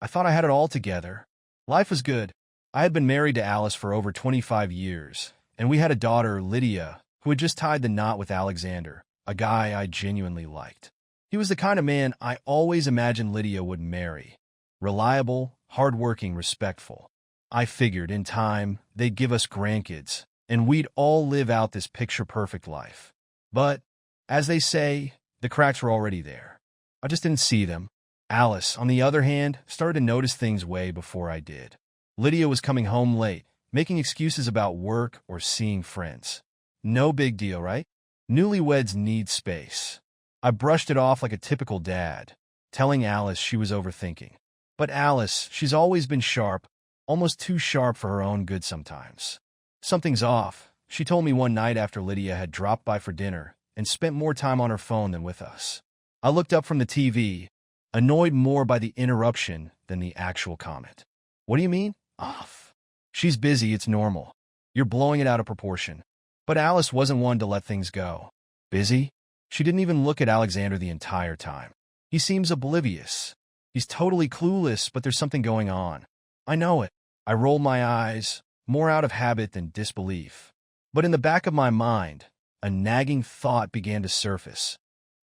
I thought I had it all together. Life was good. I had been married to Alice for over 25 years, and we had a daughter, Lydia, who had just tied the knot with Alexander, a guy I genuinely liked. He was the kind of man I always imagined Lydia would marry. Reliable, hardworking, respectful. I figured in time they'd give us grandkids, and we'd all live out this picture-perfect life. But, as they say, the cracks were already there. I just didn't see them. Alice, on the other hand, started to notice things way before I did. Lydia was coming home late, making excuses about work or seeing friends. No big deal, right? Newlyweds need space. I brushed it off like a typical dad, telling Alice she was overthinking. But Alice, she's always been sharp, almost too sharp for her own good sometimes. Something's off, she told me one night after Lydia had dropped by for dinner and spent more time on her phone than with us. I looked up from the TV, annoyed more by the interruption than the actual comment. What do you mean? Off. She's busy, it's normal. You're blowing it out of proportion. But Alice wasn't one to let things go. Busy? She didn't even look at Alexander the entire time. He seems oblivious. He's totally clueless, but there's something going on. I know it. I rolled my eyes, more out of habit than disbelief. But in the back of my mind, a nagging thought began to surface.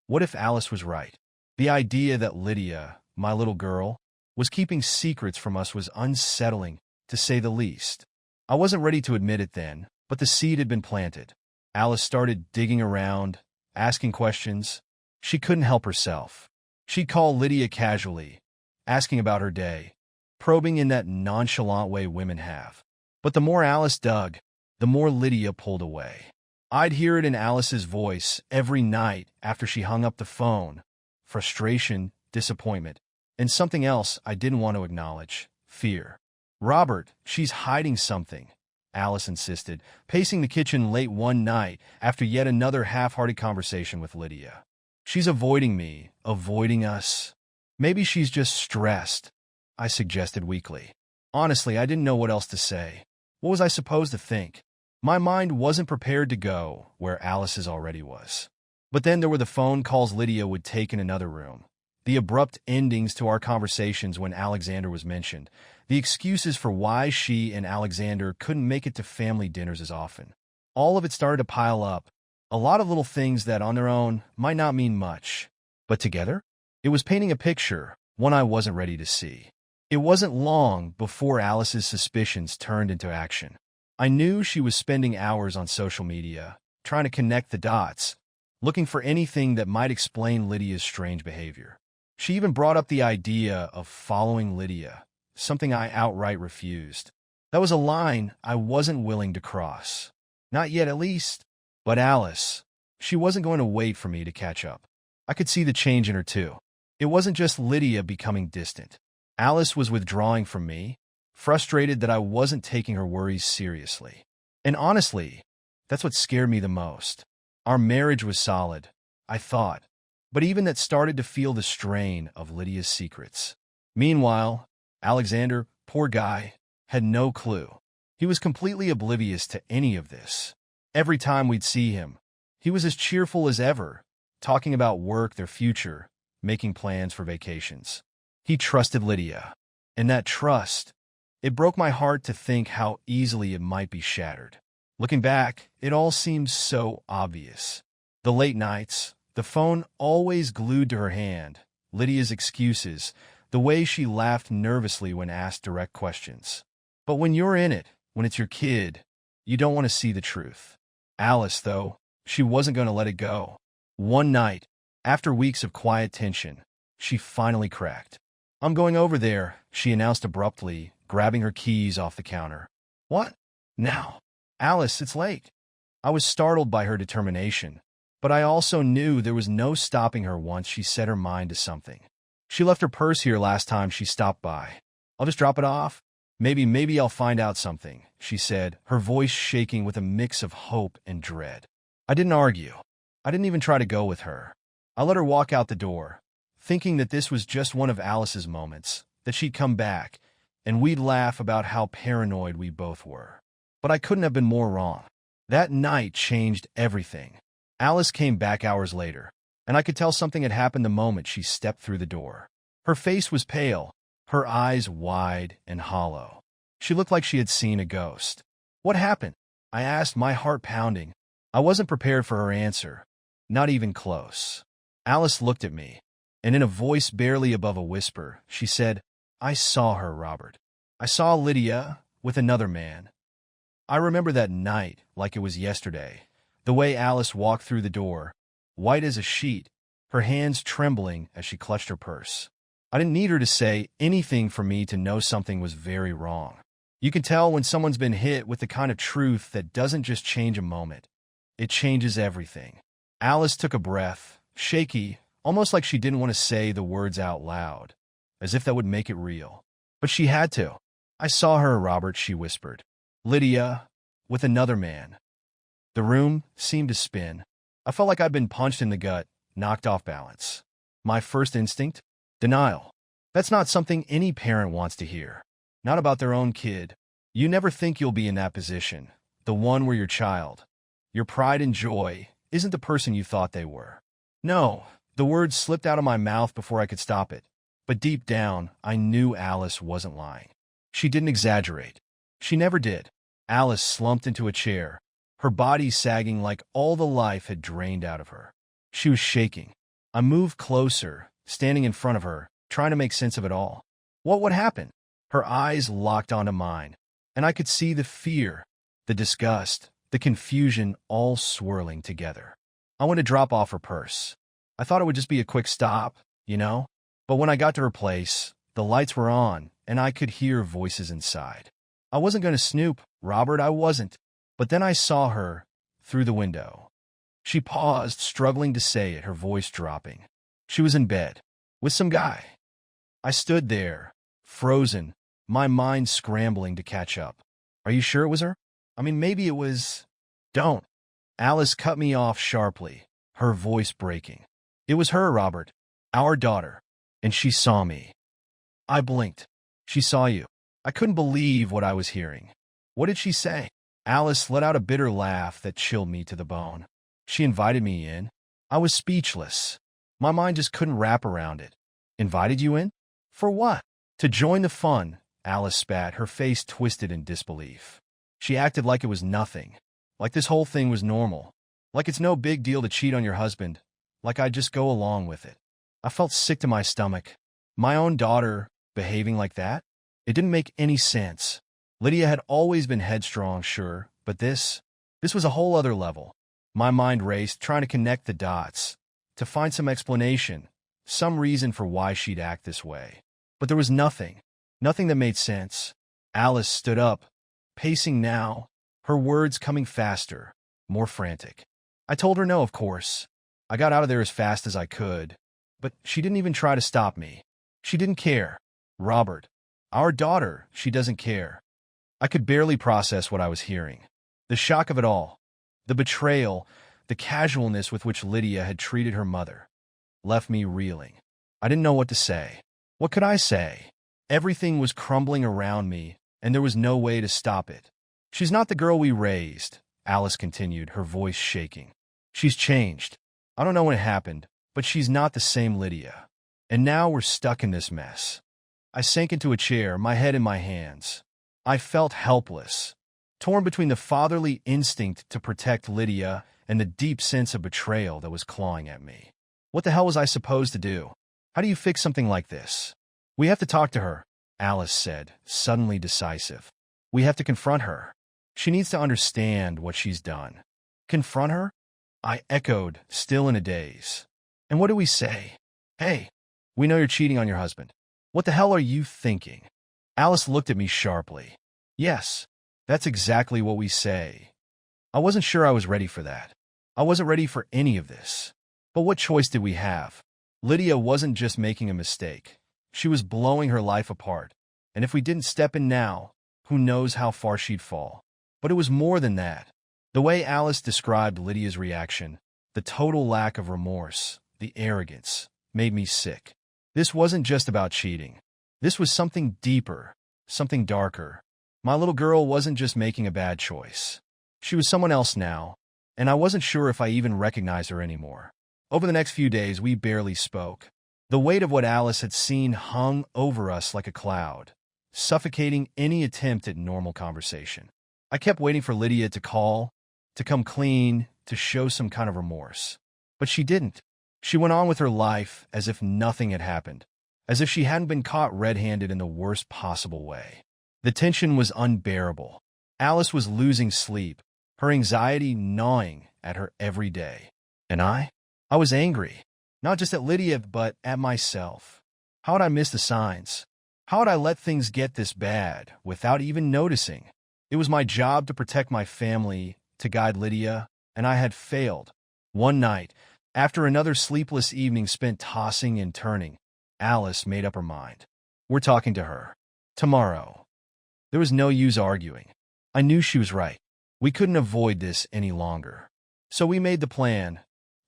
What if Alice was right? The idea that Lydia, my little girl, was keeping secrets from us was unsettling, to say the least. I wasn't ready to admit it then, but the seed had been planted. Alice started digging around, asking questions. She couldn't help herself. She'd call Lydia casually, asking about her day, probing in that nonchalant way women have. But the more Alice dug, the more Lydia pulled away. I'd hear it in Alice's voice every night after she hung up the phone. Frustration, disappointment, and something else I didn't want to acknowledge, fear. Robert, she's hiding something, Alice insisted, pacing the kitchen late one night after yet another half-hearted conversation with Lydia. She's avoiding me, avoiding us. Maybe she's just stressed, I suggested weakly. Honestly, I didn't know what else to say. What was I supposed to think? My mind wasn't prepared to go where Alice's already was. But then there were the phone calls Lydia would take in another room, the abrupt endings to our conversations when Alexander was mentioned, the excuses for why she and Alexander couldn't make it to family dinners as often. All of it started to pile up, a lot of little things that on their own might not mean much. But together, it was painting a picture, one I wasn't ready to see. It wasn't long before Alice's suspicions turned into action. I knew she was spending hours on social media, trying to connect the dots, looking for anything that might explain Lydia's strange behavior. She even brought up the idea of following Lydia, something I outright refused. That was a line I wasn't willing to cross. Not yet, at least. But Alice, she wasn't going to wait for me to catch up. I could see the change in her, too. It wasn't just Lydia becoming distant. Alice was withdrawing from me, frustrated that I wasn't taking her worries seriously. And honestly, that's what scared me the most. Our marriage was solid, I thought, but even that started to feel the strain of Lydia's secrets. Meanwhile, Alexander, poor guy, had no clue. He was completely oblivious to any of this. Every time we'd see him, he was as cheerful as ever, talking about work, their future, making plans for vacations. He trusted Lydia, and that trust, it broke my heart to think how easily it might be shattered. Looking back, it all seems so obvious. The late nights, the phone always glued to her hand, Lydia's excuses, the way she laughed nervously when asked direct questions. But when you're in it, when it's your kid, you don't want to see the truth. Alice, though, she wasn't going to let it go. One night, after weeks of quiet tension, she finally cracked. "I'm going over there," she announced abruptly, grabbing her keys off the counter. "What? Now?" "Alice, it's late." I was startled by her determination, but I also knew there was no stopping her once she set her mind to something. "She left her purse here last time she stopped by. I'll just drop it off. Maybe I'll find out something," she said, her voice shaking with a mix of hope and dread. I didn't argue. I didn't even try to go with her. I let her walk out the door, thinking that this was just one of Alice's moments, that she'd come back, and we'd laugh about how paranoid we both were. But I couldn't have been more wrong. That night changed everything. Alice came back hours later, and I could tell something had happened the moment she stepped through the door. Her face was pale, her eyes wide and hollow. She looked like she had seen a ghost. "What happened?" I asked, my heart pounding. I wasn't prepared for her answer. Not even close. Alice looked at me, and in a voice barely above a whisper, she said, "I saw her, Robert. I saw Lydia with another man." I remember that night like it was yesterday. The way Alice walked through the door, white as a sheet, her hands trembling as she clutched her purse. I didn't need her to say anything for me to know something was very wrong. You can tell when someone's been hit with the kind of truth that doesn't just change a moment. It changes everything. Alice took a breath, shaky, almost like she didn't want to say the words out loud, as if that would make it real. But she had to. "I saw her, Robert," she whispered. "Lydia, with another man." The room seemed to spin. I felt like I'd been punched in the gut, knocked off balance. My first instinct? Denial. That's not something any parent wants to hear. Not about their own kid. You never think you'll be in that position, the one where your child, your pride and joy, isn't the person you thought they were. No, the words slipped out of my mouth before I could stop it. But deep down, I knew Alice wasn't lying. She didn't exaggerate. She never did. Alice slumped into a chair, her body sagging like all the life had drained out of her. She was shaking. I moved closer, standing in front of her, trying to make sense of it all. What would happen? Her eyes locked onto mine, and I could see the fear, the disgust, the confusion all swirling together. I wanted to drop off her purse. I thought it would just be a quick stop, you know? But when I got to her place, the lights were on, and I could hear voices inside. I wasn't going to snoop, Robert, I wasn't. But then I saw her through the window. She paused, struggling to say it, her voice dropping. She was in bed, with some guy. I stood there, frozen, my mind scrambling to catch up. "Are you sure it was her? I mean, maybe it was—" "Don't." Alice cut me off sharply, her voice breaking. "It was her, Robert, our daughter, and she saw me." I blinked. "She saw you." I couldn't believe what I was hearing. "What did she say?" Alice let out a bitter laugh that chilled me to the bone. "She invited me in." I was speechless. My mind just couldn't wrap around it. "Invited you in? For what?" "To join the fun," Alice spat, her face twisted in disbelief. She acted like it was nothing, like this whole thing was normal, like it's no big deal to cheat on your husband, like I'd just go along with it. I felt sick to my stomach. My own daughter behaving like that? It didn't make any sense. Lydia had always been headstrong, sure, but this was a whole other level. My mind raced, trying to connect the dots, to find some explanation, some reason for why she'd act this way. But there was nothing that made sense. Alice stood up, pacing now, her words coming faster, more frantic. I told her no, of course. I got out of there as fast as I could, but she didn't even try to stop me. She didn't care. Robert, our daughter, she doesn't care. I could barely process what I was hearing. The shock of it all, the betrayal, the casualness with which Lydia had treated her mother, left me reeling. I didn't know what to say. What could I say? Everything was crumbling around me, and there was no way to stop it. "She's not the girl we raised," Alice continued, her voice shaking. "She's changed. I don't know when it happened, but she's not the same Lydia. And now we're stuck in this mess." I sank into a chair, my head in my hands. I felt helpless, torn between the fatherly instinct to protect Lydia and the deep sense of betrayal that was clawing at me. What the hell was I supposed to do? How do you fix something like this? "We have to talk to her," Alice said, suddenly decisive. "We have to confront her. She needs to understand what she's done." "Confront her?" I echoed, still in a daze. "And what do we say? Hey, we know you're cheating on your husband. What the hell are you thinking?" Alice looked at me sharply. "Yes, that's exactly what we say." I wasn't sure I was ready for that. I wasn't ready for any of this. But what choice did we have? Lydia wasn't just making a mistake. She was blowing her life apart. And if we didn't step in now, who knows how far she'd fall. But it was more than that. The way Alice described Lydia's reaction, the total lack of remorse, the arrogance, made me sick. This wasn't just about cheating. This was something deeper, something darker. My little girl wasn't just making a bad choice. She was someone else now, and I wasn't sure if I even recognized her anymore. Over the next few days, we barely spoke. The weight of what Alice had seen hung over us like a cloud, suffocating any attempt at normal conversation. I kept waiting for Lydia to call, to come clean, to show some kind of remorse. But she didn't. She went on with her life as if nothing had happened, as if she hadn't been caught red-handed in the worst possible way. The tension was unbearable. Alice was losing sleep, her anxiety gnawing at her every day. And I was angry, not just at Lydia, but at myself. How had I missed the signs? How had I let things get this bad without even noticing? It was my job to protect my family, to guide Lydia, and I had failed. One night, after another sleepless evening spent tossing and turning, Alice made up her mind. We're talking to her. Tomorrow. There was no use arguing. I knew she was right. We couldn't avoid this any longer. So we made the plan.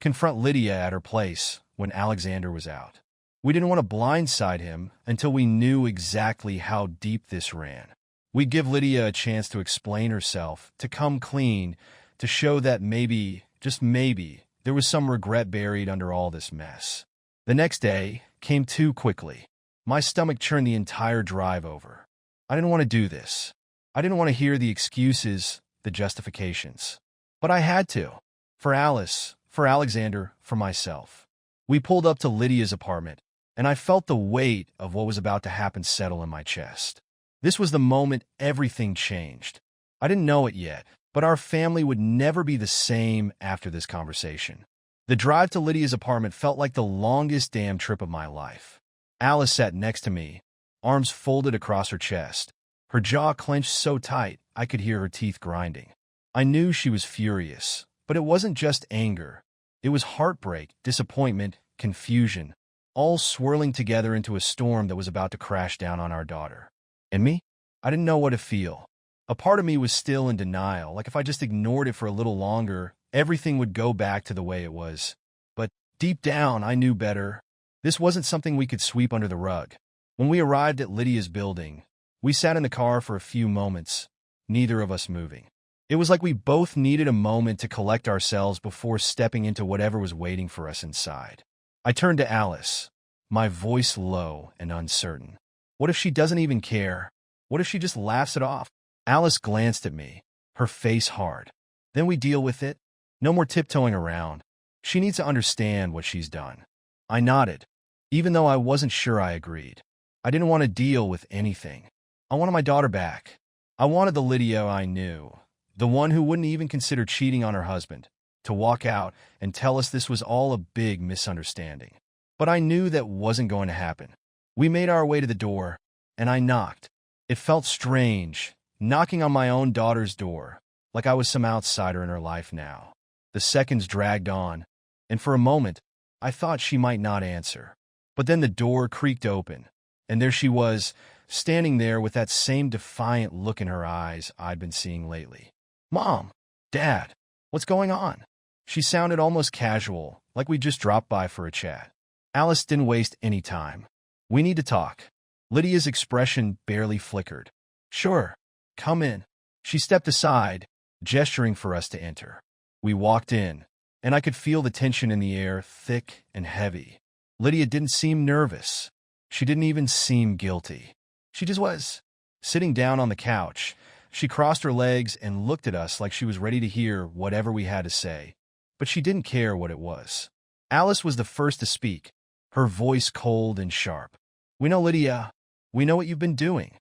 Confront Lydia at her place when Alexander was out. We didn't want to blindside him until we knew exactly how deep this ran. We'd give Lydia a chance to explain herself, to come clean, to show that maybe, just maybe, there was some regret buried under all this mess. The next day came too quickly. My stomach churned the entire drive over. I didn't want to do this. I didn't want to hear the excuses, the justifications. But I had to. For Alice, for Alexander, for myself. We pulled up to Lydia's apartment, and I felt the weight of what was about to happen settle in my chest. This was the moment everything changed. I didn't know it yet, but our family would never be the same after this conversation. The drive to Lydia's apartment felt like the longest damn trip of my life. Alice sat next to me, arms folded across her chest, her jaw clenched so tight I could hear her teeth grinding. I knew she was furious, but it wasn't just anger. It was heartbreak, disappointment, confusion, all swirling together into a storm that was about to crash down on our daughter. And me? I didn't know what to feel. A part of me was still in denial, like if I just ignored it for a little longer, everything would go back to the way it was. But deep down, I knew better. This wasn't something we could sweep under the rug. When we arrived at Lydia's building, we sat in the car for a few moments, neither of us moving. It was like we both needed a moment to collect ourselves before stepping into whatever was waiting for us inside. I turned to Alice, my voice low and uncertain. What if she doesn't even care? What if she just laughs it off? Alice glanced at me, her face hard. Then we deal with it. No more tiptoeing around. She needs to understand what she's done. I nodded, even though I wasn't sure I agreed. I didn't want to deal with anything. I wanted my daughter back. I wanted the Lydia I knew, the one who wouldn't even consider cheating on her husband, to walk out and tell us this was all a big misunderstanding. But I knew that wasn't going to happen. We made our way to the door, and I knocked. It felt strange, knocking on my own daughter's door, like I was some outsider in her life now. The seconds dragged on, and for a moment, I thought she might not answer. But then the door creaked open, and there she was, standing there with that same defiant look in her eyes I'd been seeing lately. "Mom, Dad, what's going on?" She sounded almost casual, like we just dropped by for a chat. Alice didn't waste any time. "We need to talk." Lydia's expression barely flickered. "Sure, come in." She stepped aside, gesturing for us to enter. We walked in, and I could feel the tension in the air, thick and heavy. Lydia didn't seem nervous. She didn't even seem guilty. She just was. Sitting down on the couch, she crossed her legs and looked at us like she was ready to hear whatever we had to say, but she didn't care what it was. Alice was the first to speak, her voice cold and sharp. "We know, Lydia. We know what you've been doing."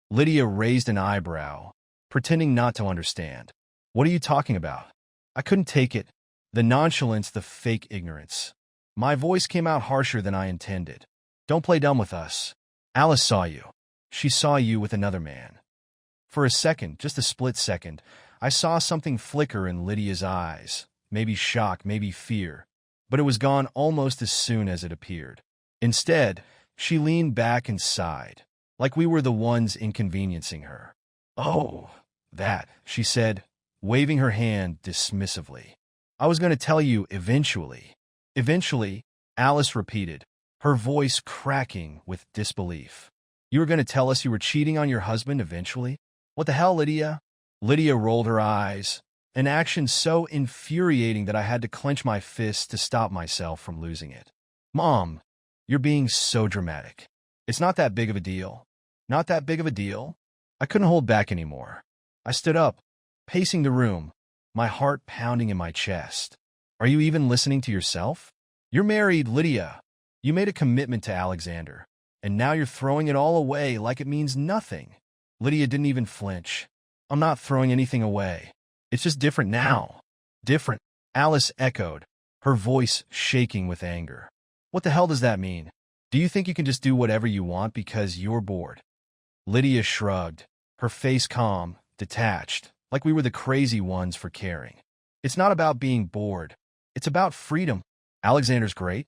Lydia raised an eyebrow, pretending not to understand. "What are you talking about?" I couldn't take it. The nonchalance, the fake ignorance. My voice came out harsher than I intended. "Don't play dumb with us. Alice saw you. She saw you with another man." For a second, just a split second, I saw something flicker in Lydia's eyes. Maybe shock, maybe fear. But it was gone almost as soon as it appeared. Instead, she leaned back and sighed, like we were the ones inconveniencing her. "Oh, that," she said, waving her hand dismissively. "I was going to tell you eventually." "Eventually," Alice repeated, her voice cracking with disbelief. "You were going to tell us you were cheating on your husband eventually? What the hell, Lydia?" Lydia rolled her eyes, an action so infuriating that I had to clench my fists to stop myself from losing it. "Mom, You're being so dramatic. It's not that big of a deal. Not that big of a deal? I couldn't hold back anymore. I stood up, pacing the room, my heart pounding in my chest. Are you even listening to yourself? You're married, Lydia. You made a commitment to Alexander, and now you're throwing it all away like it means nothing. Lydia didn't even flinch. I'm not throwing anything away. It's just different now. Different, Alice echoed, her voice shaking with anger. What the hell does that mean? Do you think you can just do whatever you want because you're bored? Lydia shrugged, her face calm, detached, like we were the crazy ones for caring. It's not about being bored. It's about freedom. Alexander's great.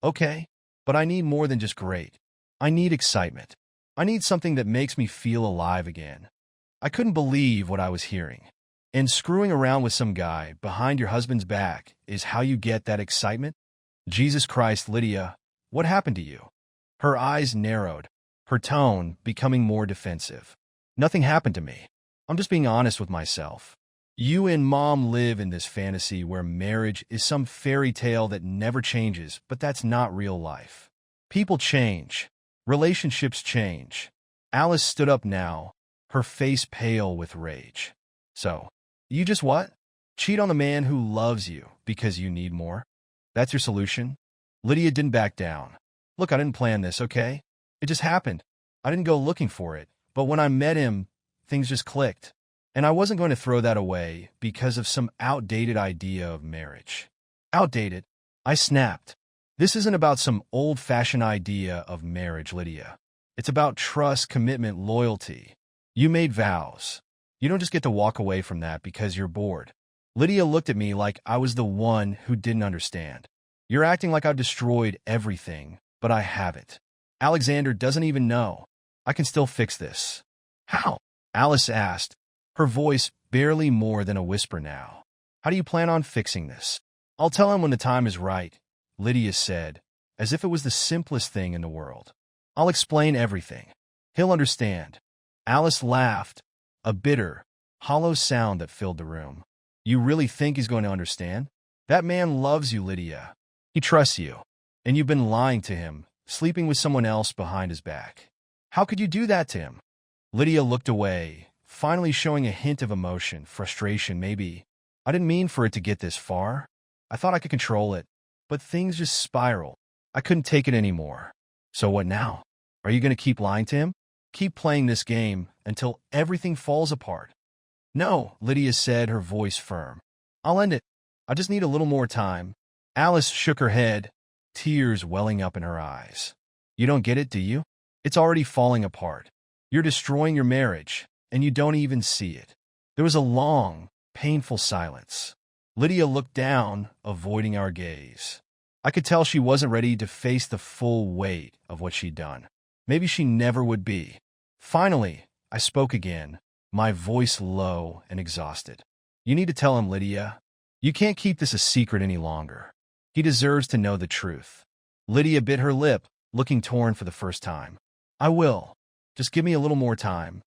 Okay, but I need more than just great. I need excitement. I need something that makes me feel alive again. I couldn't believe what I was hearing. And screwing around with some guy behind your husband's back is how you get that excitement? Jesus Christ, Lydia, what happened to you? Her eyes narrowed, her tone becoming more defensive. Nothing happened to me. I'm just being honest with myself. You and Mom live in this fantasy where marriage is some fairy tale that never changes, but that's not real life. People change. Relationships change. Alice stood up now, her face pale with rage. So, you just what? Cheat on the man who loves you because you need more? That's your solution? Lydia didn't back down. Look, I didn't plan this, okay? It just happened. I didn't go looking for it, but when I met him, things just clicked. And I wasn't going to throw that away because of some outdated idea of marriage. Outdated? I snapped. This isn't about some old-fashioned idea of marriage, Lydia. It's about trust, commitment, loyalty. You made vows. You don't just get to walk away from that because you're bored. Lydia looked at me like I was the one who didn't understand. You're acting like I've destroyed everything, but I haven't. Alexander doesn't even know. I can still fix this. How? Alice asked, her voice barely more than a whisper now. How do you plan on fixing this? I'll tell him when the time is right, Lydia said, as if it was the simplest thing in the world. I'll explain everything. He'll understand. Alice laughed, a bitter, hollow sound that filled the room. You really think he's going to understand? That man loves you, Lydia. He trusts you. And you've been lying to him, sleeping with someone else behind his back. How could you do that to him? Lydia looked away, finally showing a hint of emotion, frustration maybe. I didn't mean for it to get this far. I thought I could control it, but things just spiraled. I couldn't take it anymore. So what now? Are you going to keep lying to him? Keep playing this game until everything falls apart? No, Lydia said, her voice firm. I'll end it. I just need a little more time. Alice shook her head, tears welling up in her eyes. You don't get it, do you? It's already falling apart. You're destroying your marriage, and you don't even see it. There was a long, painful silence. Lydia looked down, avoiding our gaze. I could tell she wasn't ready to face the full weight of what she'd done. Maybe she never would be. Finally, I spoke again, my voice low and exhausted. You need to tell him, Lydia. You can't keep this a secret any longer. He deserves to know the truth. Lydia bit her lip, looking torn for the first time. I will. Just give me a little more time.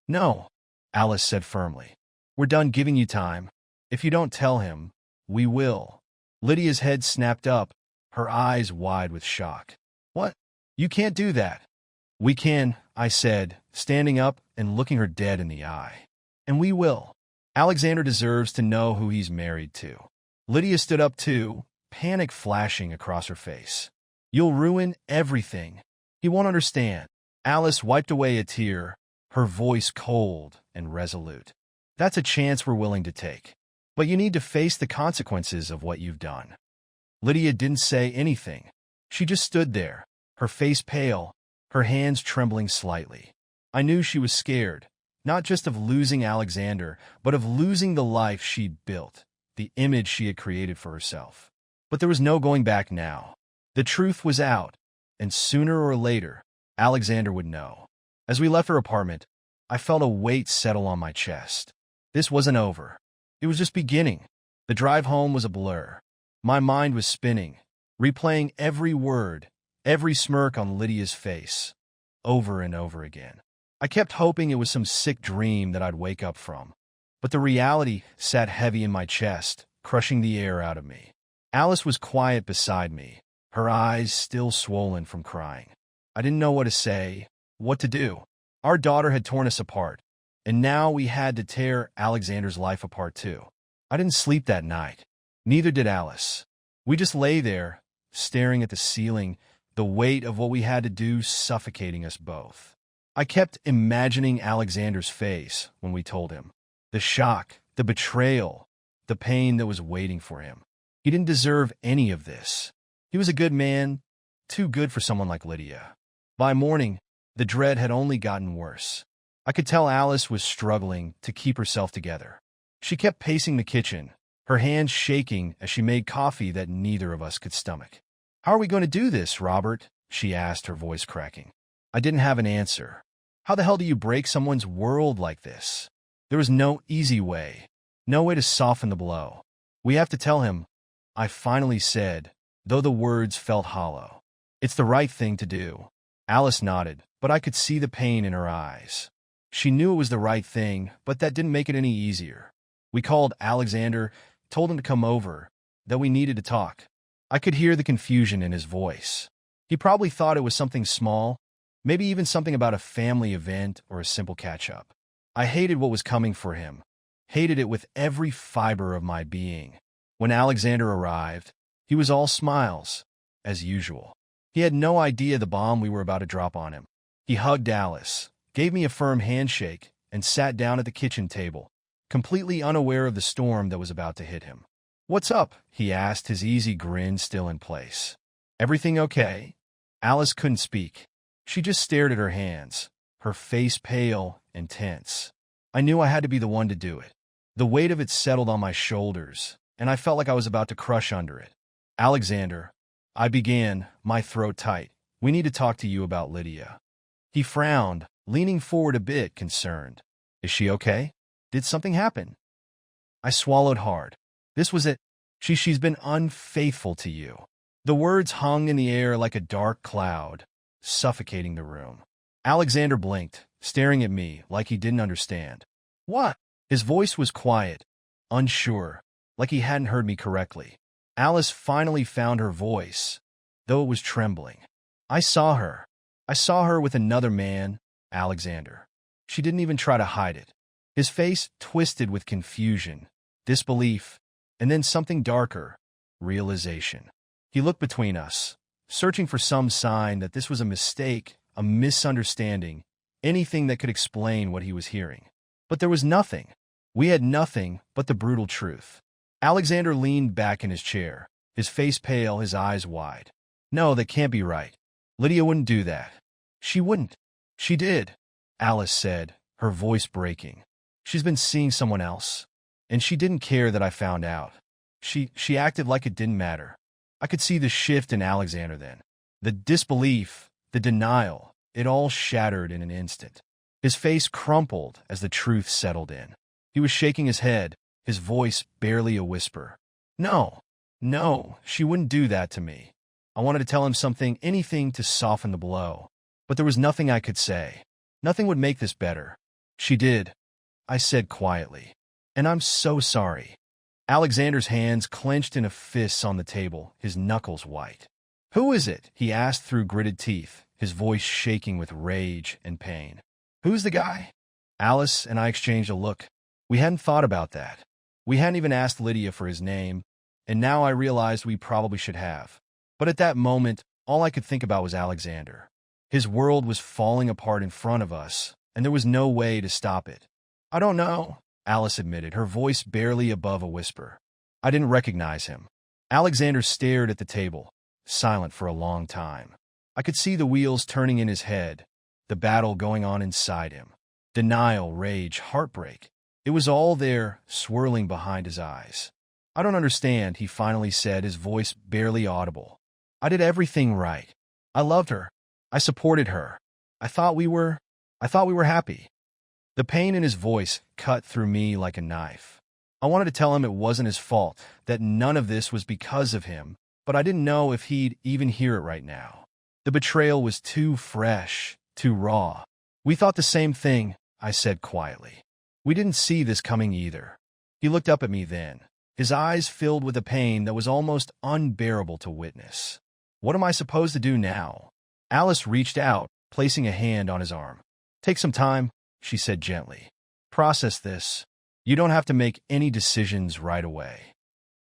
No, Alice said firmly. We're done giving you time. If you don't tell him, we will. Lydia's head snapped up, her eyes wide with shock. What? You can't do that. We can, I said, standing up and looking her dead in the eye. And we will. Alexander deserves to know who he's married to. Lydia stood up too, panic flashing across her face. You'll ruin everything. He won't understand. Alice wiped away a tear, her voice cold and resolute. That's a chance we're willing to take. But you need to face the consequences of what you've done. Lydia didn't say anything. She just stood there, her face pale, her hands trembling slightly. I knew she was scared, not just of losing Alexander, but of losing the life she'd built, the image she had created for herself. But there was no going back now. The truth was out, and sooner or later, Alexander would know. As we left her apartment, I felt a weight settle on my chest. This wasn't over. It was just beginning. The drive home was a blur. My mind was spinning, replaying every word, every smirk on Lydia's face, over and over again. I kept hoping it was some sick dream that I'd wake up from. But the reality sat heavy in my chest, crushing the air out of me. Alice was quiet beside me, her eyes still swollen from crying. I didn't know what to say, what to do. Our daughter had torn us apart, and now we had to tear Alexander's life apart too. I didn't sleep that night. Neither did Alice. We just lay there, staring at the ceiling, the weight of what we had to do suffocating us both. I kept imagining Alexander's face when we told him. The shock, the betrayal, the pain that was waiting for him. He didn't deserve any of this. He was a good man, too good for someone like Lydia. By morning, the dread had only gotten worse. I could tell Alice was struggling to keep herself together. She kept pacing the kitchen, her hands shaking as she made coffee that neither of us could stomach. "How are we going to do this, Robert?" she asked, her voice cracking. I didn't have an answer. How the hell do you break someone's world like this? There was no easy way, no way to soften the blow. "We have to tell him," I finally said, though the words felt hollow. "It's the right thing to do." Alice nodded, but I could see the pain in her eyes. She knew it was the right thing, but that didn't make it any easier. We called Alexander, told him to come over, that we needed to talk. I could hear the confusion in his voice. He probably thought it was something small, maybe even something about a family event or a simple catch-up. I hated what was coming for him, hated it with every fiber of my being. When Alexander arrived, he was all smiles, as usual. He had no idea the bomb we were about to drop on him. He hugged Alice, gave me a firm handshake, and sat down at the kitchen table, completely unaware of the storm that was about to hit him. "What's up?" he asked, his easy grin still in place. "Everything okay?" Alice couldn't speak. She just stared at her hands, her face pale and tense. I knew I had to be the one to do it. The weight of it settled on my shoulders, and I felt like I was about to crush under it. "Alexander," I began, my throat tight, "we need to talk to you about Lydia." He frowned, leaning forward a bit, concerned. "Is she okay? Did something happen?" I swallowed hard. This was it. She's been unfaithful to you. The words hung in the air like a dark cloud, suffocating the room. Alexander blinked, staring at me like he didn't understand. "What?" His voice was quiet, unsure, like he hadn't heard me correctly. Alice finally found her voice, though it was trembling. I saw her. I saw her with another man, Alexander. She didn't even try to hide it. His face twisted with confusion, disbelief, and then something darker, realization. He looked between us, searching for some sign that this was a mistake, a misunderstanding, anything that could explain what he was hearing. But there was nothing. We had nothing but the brutal truth. Alexander leaned back in his chair, his face pale, his eyes wide. "No, that can't be right. Lydia wouldn't do that." "She wouldn't." "She did," Alice said, her voice breaking. "She's been seeing someone else. And she didn't care that I found out. She acted like it didn't matter." I could see the shift in Alexander then. The disbelief, the denial, it all shattered in an instant. His face crumpled as the truth settled in. He was shaking his head, his voice barely a whisper. No, she wouldn't do that to me." I wanted to tell him something, anything to soften the blow. But there was nothing I could say. Nothing would make this better. "She did," I said quietly. "And I'm so sorry." Alexander's hands clenched in a fist on the table, his knuckles white. "Who is it?" he asked through gritted teeth, his voice shaking with rage and pain. "Who's the guy?" Alice and I exchanged a look. We hadn't thought about that. We hadn't even asked Lydia for his name, and now I realized we probably should have. But at that moment, all I could think about was Alexander. His world was falling apart in front of us, and there was no way to stop it. "I don't know," Alice admitted, her voice barely above a whisper. I didn't recognize him. Alexander stared at the table, silent for a long time. I could see the wheels turning in his head, the battle going on inside him. Denial, rage, heartbreak. It was all there, swirling behind his eyes. "I don't understand," he finally said, his voice barely audible. "I did everything right. I loved her. I supported her. I thought we were happy." The pain in his voice cut through me like a knife. I wanted to tell him it wasn't his fault, that none of this was because of him, but I didn't know if he'd even hear it right now. The betrayal was too fresh, too raw. "We thought the same thing," I said quietly. "We didn't see this coming either." He looked up at me then, his eyes filled with a pain that was almost unbearable to witness. What am I supposed to do now? Alice reached out, placing a hand on his arm. Take some time, she said gently. Process this. You don't have to make any decisions right away.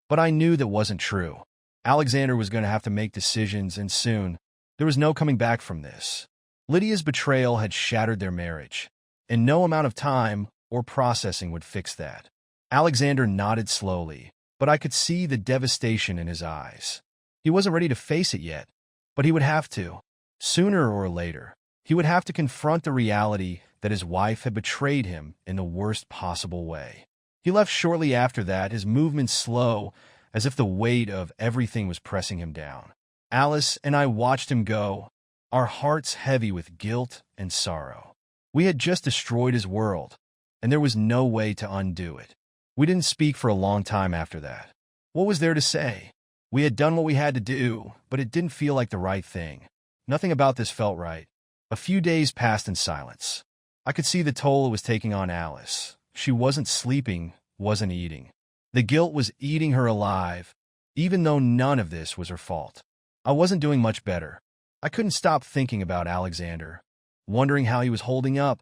But I knew that wasn't true. Alexander was going to have to make decisions, and soon. There was no coming back from this. Lydia's betrayal had shattered their marriage, and no amount of time or processing would fix that. Alexander nodded slowly, but I could see the devastation in his eyes. He wasn't ready to face it yet, but he would have to. Sooner or later, he would have to confront the reality that his wife had betrayed him in the worst possible way. He left shortly after that, his movements slow, as if the weight of everything was pressing him down. Alice and I watched him go, our hearts heavy with guilt and sorrow. We had just destroyed his world, and there was no way to undo it. We didn't speak for a long time after that. What was there to say? We had done what we had to do, but it didn't feel like the right thing. Nothing about this felt right. A few days passed in silence. I could see the toll it was taking on Alice. She wasn't sleeping, wasn't eating. The guilt was eating her alive, even though none of this was her fault. I wasn't doing much better. I couldn't stop thinking about Alexander, wondering how he was holding up,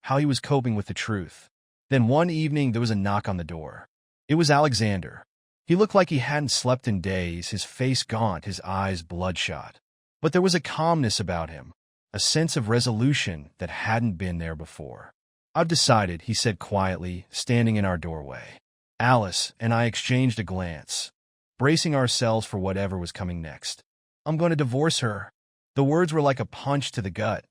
how he was coping with the truth. Then one evening there was a knock on the door. It was Alexander. He looked like he hadn't slept in days, his face gaunt, his eyes bloodshot. But there was a calmness about him, a sense of resolution that hadn't been there before. I've decided, he said quietly, standing in our doorway. Alice and I exchanged a glance, bracing ourselves for whatever was coming next. I'm going to divorce her. The words were like a punch to the gut,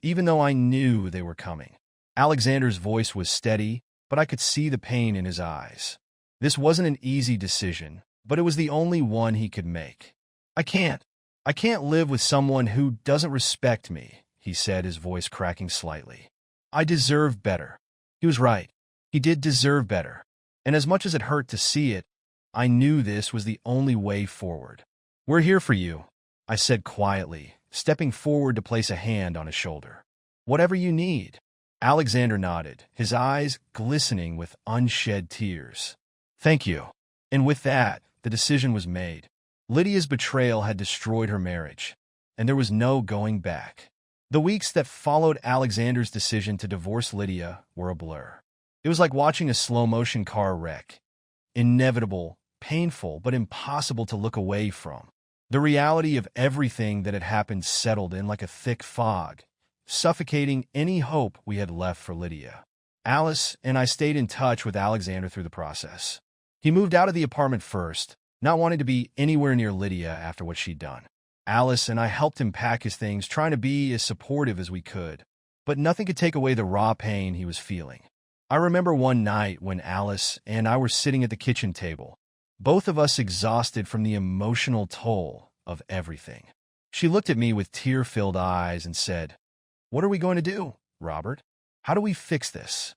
even though I knew they were coming. Alexander's voice was steady, but I could see the pain in his eyes. This wasn't an easy decision, but it was the only one he could make. I can't live with someone who doesn't respect me, he said, his voice cracking slightly. I deserve better. He was right. He did deserve better. And as much as it hurt to see it, I knew this was the only way forward. We're here for you, I said quietly, stepping forward to place a hand on his shoulder. Whatever you need. Alexander nodded, his eyes glistening with unshed tears. Thank you. And with that, the decision was made. Lydia's betrayal had destroyed her marriage, and there was no going back. The weeks that followed Alexander's decision to divorce Lydia were a blur. It was like watching a slow-motion car wreck. Inevitable, painful, but impossible to look away from. The reality of everything that had happened settled in like a thick fog, suffocating any hope we had left for Lydia. Alice and I stayed in touch with Alexander through the process. He moved out of the apartment first, not wanting to be anywhere near Lydia after what she'd done. Alice and I helped him pack his things, trying to be as supportive as we could. But nothing could take away the raw pain he was feeling. I remember one night when Alice and I were sitting at the kitchen table, both of us exhausted from the emotional toll of everything. She looked at me with tear-filled eyes and said, "What are we going to do, Robert? How do we fix this?"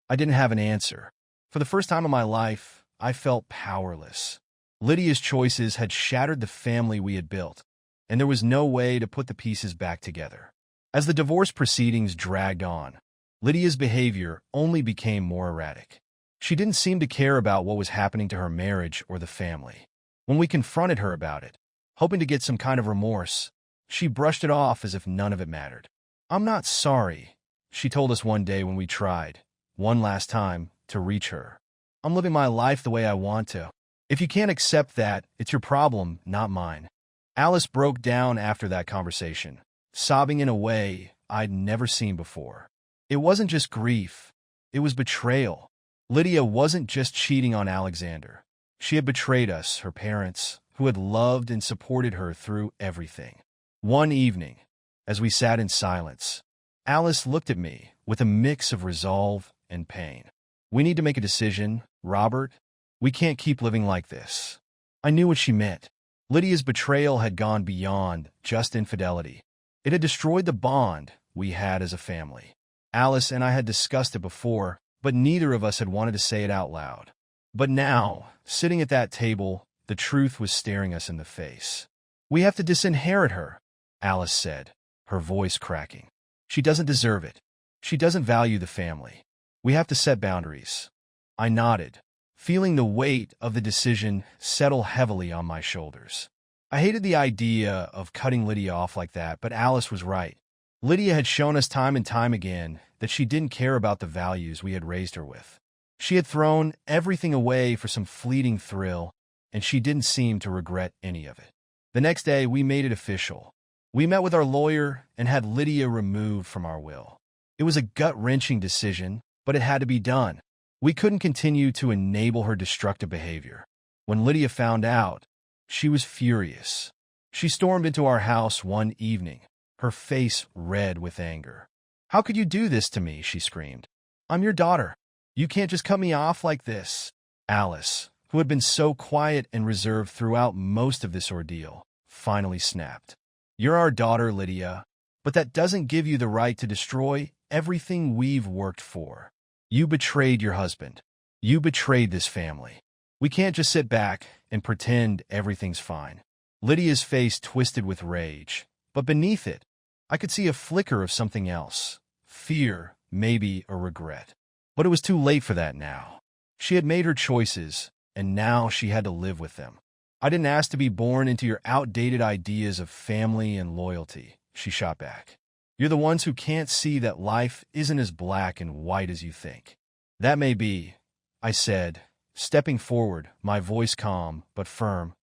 I didn't have an answer. For the first time in my life, I felt powerless. Lydia's choices had shattered the family we had built, and there was no way to put the pieces back together. As the divorce proceedings dragged on, Lydia's behavior only became more erratic. She didn't seem to care about what was happening to her marriage or the family. When we confronted her about it, hoping to get some kind of remorse, she brushed it off as if none of it mattered. "I'm not sorry," she told us one day when we tried, one last time, to reach her. "I'm living my life the way I want to. If you can't accept that, it's your problem, not mine." Alice broke down after that conversation, sobbing in a way I'd never seen before. It wasn't just grief, it was betrayal. Lydia wasn't just cheating on Alexander. She had betrayed us, her parents, who had loved and supported her through everything. One evening, as we sat in silence, Alice looked at me with a mix of resolve and pain. "We need to make a decision, Robert. We can't keep living like this." I knew what she meant. Lydia's betrayal had gone beyond just infidelity. It had destroyed the bond we had as a family. Alice and I had discussed it before, but neither of us had wanted to say it out loud. But now, sitting at that table, the truth was staring us in the face. "We have to disinherit her," Alice said, her voice cracking. "She doesn't deserve it. She doesn't value the family. We have to set boundaries." I nodded, feeling the weight of the decision settle heavily on my shoulders. I hated the idea of cutting Lydia off like that, but Alice was right. Lydia had shown us time and time again that she didn't care about the values we had raised her with. She had thrown everything away for some fleeting thrill, and she didn't seem to regret any of it. The next day, we made it official. We met with our lawyer and had Lydia removed from our will. It was a gut-wrenching decision, but it had to be done. We couldn't continue to enable her destructive behavior. When Lydia found out, she was furious. She stormed into our house one evening, her face red with anger. "How could you do this to me?" she screamed. "I'm your daughter. You can't just cut me off like this." Alice, who had been so quiet and reserved throughout most of this ordeal, finally snapped. "You're our daughter, Lydia, but that doesn't give you the right to destroy everything we've worked for. You betrayed your husband. You betrayed this family. We can't just sit back and pretend everything's fine." Lydia's face twisted with rage, but beneath it, I could see a flicker of something else. Fear, maybe a regret. But it was too late for that now. She had made her choices, and now she had to live with them. "I didn't ask to be born into your outdated ideas of family and loyalty," she shot back. "You're the ones who can't see that life isn't as black and white as you think." "That may be," I said, stepping forward, my voice calm but firm.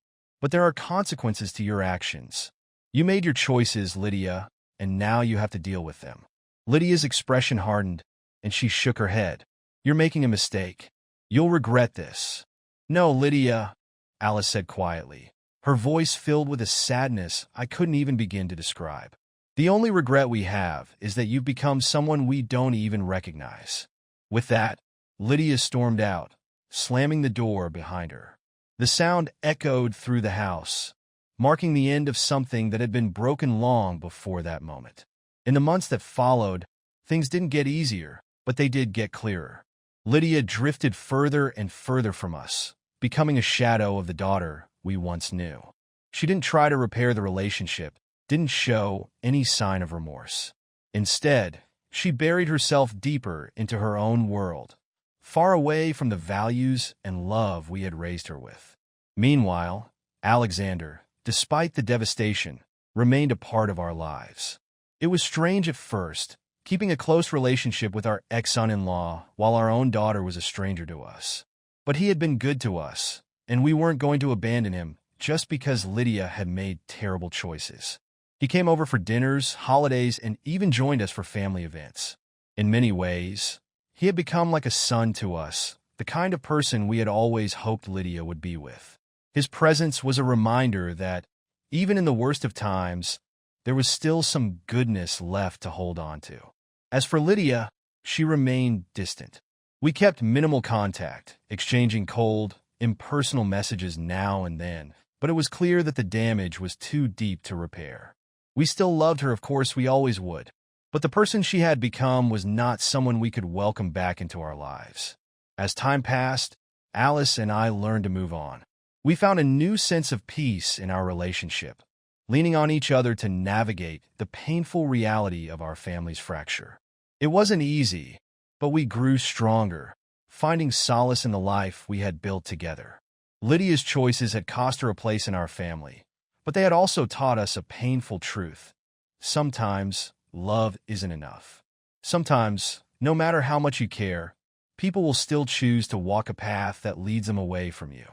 "But there are consequences to your actions. You made your choices, Lydia, and now you have to deal with them." Lydia's expression hardened, and she shook her head. "You're making a mistake. You'll regret this." "No, Lydia," Alice said quietly, her voice filled with a sadness I couldn't even begin to describe. "The only regret we have is that you've become someone we don't even recognize." With that, Lydia stormed out, slamming the door behind her. The sound echoed through the house, marking the end of something that had been broken long before that moment. In the months that followed, things didn't get easier, but they did get clearer. Lydia drifted further and further from us, becoming a shadow of the daughter we once knew. She didn't try to repair the relationship, didn't show any sign of remorse. Instead, she buried herself deeper into her own world, far away from the values and love we had raised her with. Meanwhile, Alexander, despite the devastation, remained a part of our lives. It was strange at first, keeping a close relationship with our ex-son-in-law while our own daughter was a stranger to us. But he had been good to us, and we weren't going to abandon him just because Lydia had made terrible choices. He came over for dinners, holidays, and even joined us for family events. In many ways, he had become like a son to us, the kind of person we had always hoped Lydia would be with. His presence was a reminder that, even in the worst of times, there was still some goodness left to hold on to. As for Lydia, she remained distant. We kept minimal contact, exchanging cold, impersonal messages now and then, but it was clear that the damage was too deep to repair. We still loved her, of course we always would, but the person she had become was not someone we could welcome back into our lives. As time passed, Alice and I learned to move on. We found a new sense of peace in our relationship, leaning on each other to navigate the painful reality of our family's fracture. It wasn't easy, but we grew stronger, finding solace in the life we had built together. Lydia's choices had cost her a place in our family, but they had also taught us a painful truth. Sometimes, love isn't enough. Sometimes, no matter how much you care, people will still choose to walk a path that leads them away from you.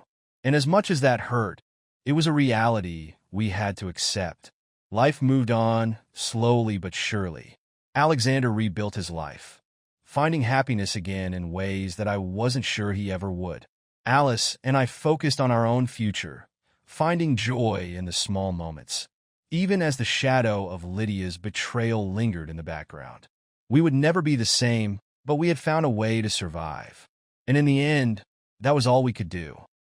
And as much as that hurt, it was a reality we had to accept. Life moved on, slowly but surely. Alexander rebuilt his life, finding happiness again in ways that I wasn't sure he ever would. Alice and I focused on our own future, finding joy in the small moments, even as the shadow of Lydia's betrayal lingered in the background. We would never be the same, but we had found a way to survive. And in the end, that was all we could do.